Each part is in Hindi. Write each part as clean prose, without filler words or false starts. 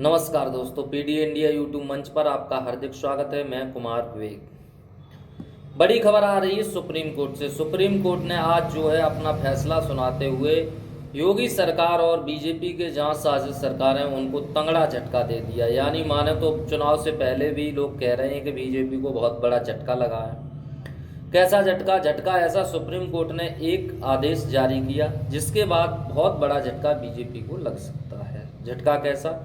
नमस्कार दोस्तों, पीडी इंडिया यूट्यूब मंच पर आपका हार्दिक स्वागत है। मैं कुमार विवेक। बड़ी खबर आ रही है सुप्रीम कोर्ट से। सुप्रीम कोर्ट ने आज जो है अपना फैसला सुनाते हुए योगी सरकार और बीजेपी के जहां साजिश सरकार हैं उनको तंगड़ा झटका दे दिया। यानी माने तो चुनाव से पहले भी लोग कह रहे हैं कि बीजेपी को बहुत बड़ा झटका लगा है। कैसा झटका? झटका ऐसा, सुप्रीम कोर्ट ने एक आदेश जारी किया जिसके बाद बहुत बड़ा झटका बीजेपी को लग सकता है। झटका कैसा?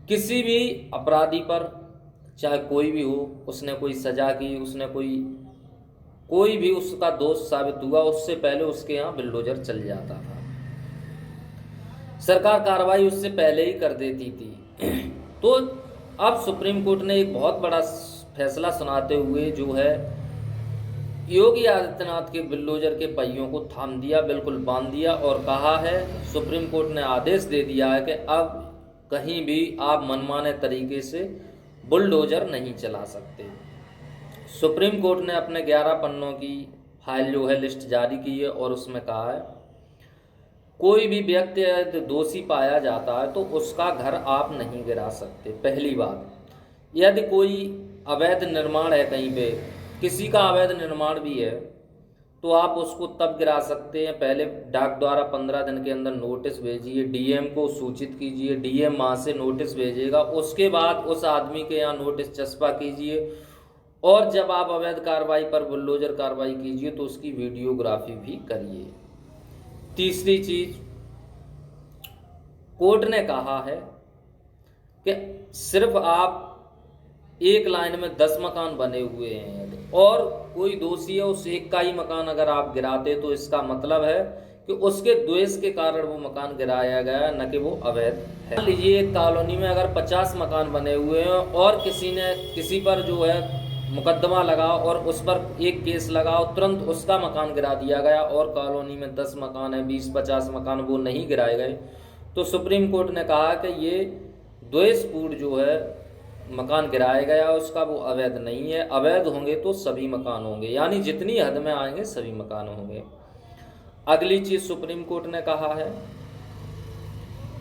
किसी भी अपराधी पर, चाहे कोई भी हो, उसने कोई सजा की, उसने कोई भी उसका दोष साबित हुआ, उससे पहले उसके यहाँ बिल्डोजर चल जाता था। सरकार कार्रवाई उससे पहले ही कर देती थी। तो अब सुप्रीम कोर्ट ने एक बहुत बड़ा फैसला सुनाते हुए जो है योगी आदित्यनाथ के बिल्डोजर के पहियों को थाम दिया, बिल्कुल बांध दिया और कहा है, सुप्रीम कोर्ट ने आदेश दे दिया है कि अब कहीं भी आप मनमाने तरीके से बुलडोजर नहीं चला सकते। सुप्रीम कोर्ट ने अपने 11 पन्नों की फाइल जो है लिस्ट जारी की है और उसमें कहा है कोई भी व्यक्ति यदि दोषी पाया जाता है तो उसका घर आप नहीं गिरा सकते। पहली बात, यदि कोई अवैध निर्माण है, कहीं पे किसी का अवैध निर्माण भी है तो आप उसको तब गिरा सकते हैं, पहले डाक द्वारा 15 दिन के अंदर नोटिस भेजिए, डीएम को सूचित कीजिए, डीएम वहाँ से नोटिस भेजेगा, उसके बाद उस आदमी के यहाँ नोटिस चस्पा कीजिए और जब आप अवैध कार्रवाई पर बुलडोजर कार्रवाई कीजिए तो उसकी वीडियोग्राफी भी करिए। तीसरी चीज, कोर्ट ने कहा है कि सिर्फ आप एक लाइन में 10 मकान बने हुए हैं और कोई दोषी है उस एक का ही मकान अगर आप गिराते तो इसका मतलब है कि उसके द्वेष के कारण वो मकान गिराया गया, न कि वो अवैध है। मान लीजिए एक कॉलोनी में अगर 50 मकान बने हुए हैं और किसी पर जो है मुकदमा लगा और उस पर एक केस लगा और तुरंत उसका मकान गिरा दिया गया और कॉलोनी में 10 मकान है, 20-50 मकान वो नहीं गिराए गए, तो सुप्रीम कोर्ट ने कहा कि ये द्वेषपूर्ण जो है मकान गिराया गया उसका वो अवैध नहीं है। अवैध होंगे तो सभी मकान होंगे, यानी जितनी हद में आएंगे सभी मकान होंगे। अगली चीज सुप्रीम कोर्ट ने कहा है,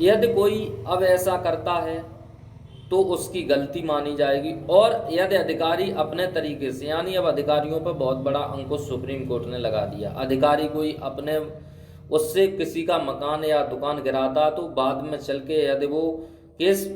यदि कोई अब ऐसा करता है तो उसकी गलती मानी जाएगी और यदि अधिकारी अपने तरीके से, यानी अब अधिकारियों पर बहुत बड़ा अंकुश सुप्रीम कोर्ट ने लगा दिया। अधिकारी कोई अपने उससे किसी का मकान या दुकान गिराता तो बाद में चल के यदि वो केस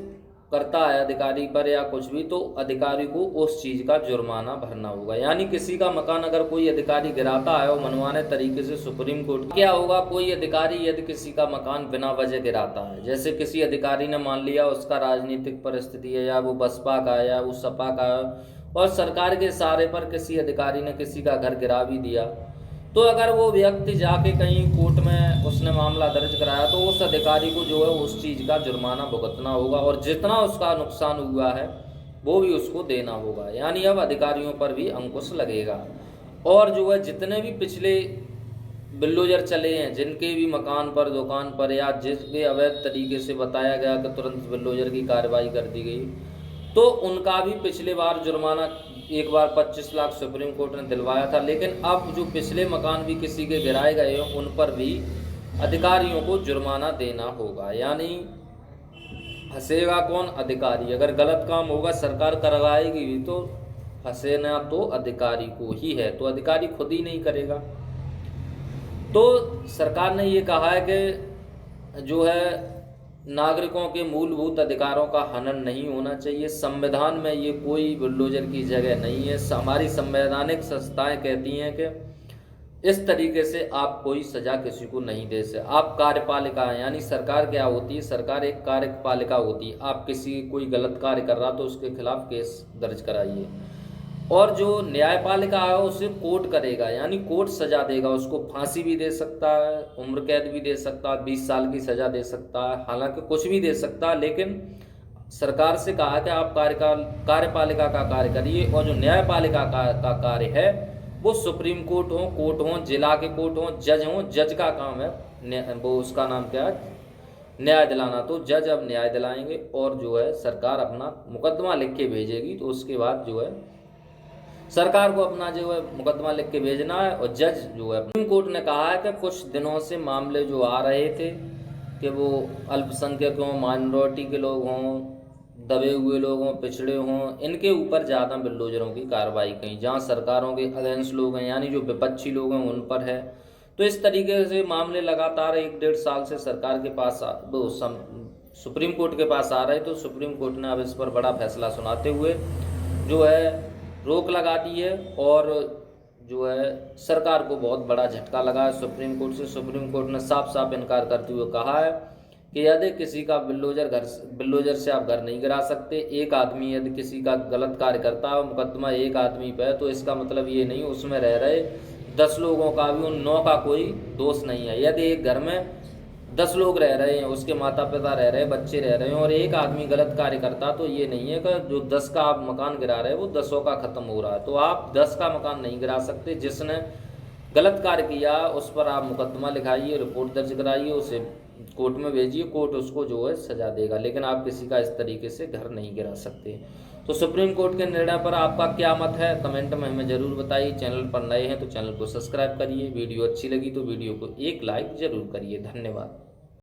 करता है अधिकारी पर या कुछ भी, तो अधिकारी को उस चीज का जुर्माना भरना होगा। यानी किसी का मकान अगर कोई अधिकारी गिराता है और मनमाने तरीके से, सुप्रीम कोर्ट क्या होगा, कोई अधिकारी यदि किसी का मकान बिना वजह गिराता है, जैसे किसी अधिकारी ने मान लिया उसका राजनीतिक परिस्थिति है या वो बसपा का है या वो सपा का है और सरकार के सहारे पर किसी अधिकारी ने किसी का घर गिरा भी दिया, तो अगर वो व्यक्ति जाके कहीं कोर्ट में उसने मामला दर्ज कराया तो उस अधिकारी को जो है उस चीज़ का जुर्माना भुगतना होगा और जितना उसका नुकसान हुआ है वो भी उसको देना होगा। यानी अब अधिकारियों पर भी अंकुश लगेगा और जो है जितने भी पिछले बिल्डोजर चले हैं, जिनके भी मकान पर, दुकान पर या जिस भी अवैध तरीके से बताया गया कि तुरंत बिल्डोजर की कार्रवाई कर दी गई, तो उनका भी पिछले बार जुर्माना एक बार 25 लाख सुप्रीम कोर्ट ने दिलवाया था, लेकिन अब जो पिछले मकान भी किसी के गिराए गए हैं उन पर भी अधिकारियों को जुर्माना देना होगा। यानी फंसेगा कौन? अधिकारी। अगर गलत काम होगा सरकार करवाएगी भी तो फंसेना तो अधिकारी को ही है, तो अधिकारी खुद ही नहीं करेगा। तो सरकार ने ये कहा है कि जो है नागरिकों के मूलभूत अधिकारों का हनन नहीं होना चाहिए। संविधान में ये कोई बुलडोजर की जगह नहीं है। हमारी संवैधानिक संस्थाएं कहती हैं कि इस तरीके से आप कोई सजा किसी को नहीं दे सकते। आप कार्यपालिका हैं, यानी सरकार क्या होती है? सरकार एक कार्यपालिका होती है। आप किसी कोई गलत कार्य कर रहा तो उसके खिलाफ केस दर्ज कराइए और जो न्यायपालिका है उसे कोर्ट करेगा, यानी कोर्ट सजा देगा, उसको फांसी भी दे सकता है, उम्र कैद भी दे सकता है, 20 साल की सजा दे सकता है, हालांकि कुछ भी दे सकता है। लेकिन सरकार से कहा कि आप कार्यपालिका का कार्य करिए और जो न्यायपालिका का कार्य है वो सुप्रीम कोर्ट हो, जिला के कोर्ट हो, जज का काम है, वो उसका नाम क्या है, न्याय दिलाना। तो जज अब न्याय दिलाएंगे और जो है सरकार अपना मुकदमा लिख के भेजेगी, तो उसके बाद जो है सरकार को अपना जो है मुकदमा लिख के भेजना है और जज जो है। सुप्रीम कोर्ट ने कहा है कि कुछ दिनों से मामले जो आ रहे थे कि वो अल्पसंख्यक हों, माइनॉरिटी के लोग हों, दबे हुए लोग हों, पिछड़े हों, इनके ऊपर ज़्यादा बुलडोजरों की कार्रवाई कहीं, जहाँ सरकारों के अगेंस्ट लोग हैं यानी जो विपक्षी लोग हैं उन पर है। तो इस तरीके से मामले लगातार 1-1.5 साल से सरकार के पास सुप्रीम कोर्ट के पास आ रहे, तो सुप्रीम कोर्ट ने अब इस पर बड़ा फैसला सुनाते हुए जो है रोक लगा दी है। और जो है सरकार को बहुत बड़ा झटका लगा है सुप्रीम कोर्ट से। सुप्रीम कोर्ट ने साफ साफ इनकार करते हुए कहा है कि यदि किसी का बिल्डोजर से आप घर नहीं गिरा सकते, एक आदमी यदि किसी का गलत कार्य करता है, मुकदमा एक आदमी पे है, तो इसका मतलब ये नहीं उसमें रह रहे 10 लोगों का भी, उन 9 का कोई दोष नहीं है। यदि एक घर में 10 लोग रह रहे हैं, उसके माता पिता रह रहे हैं, बच्चे रह रहे हैं, और एक आदमी गलत कार्य करता, तो ये नहीं है कि जो 10 का आप मकान गिरा रहे हैं वो 10 का ख़त्म हो रहा है। तो आप 10 का मकान नहीं गिरा सकते। जिसने गलत कार्य किया उस पर आप मुकदमा लिखाइए, रिपोर्ट दर्ज कराइए, उसे कोर्ट में भेजिए, कोर्ट उसको जो है सजा देगा, लेकिन आप किसी का इस तरीके से घर नहीं गिरा सकते। तो सुप्रीम कोर्ट के निर्णय पर आपका क्या मत है, कमेंट में हमें ज़रूर बताइए। चैनल पर नए हैं तो चैनल को सब्सक्राइब करिए, वीडियो अच्छी लगी तो वीडियो को एक लाइक ज़रूर करिए। धन्यवाद।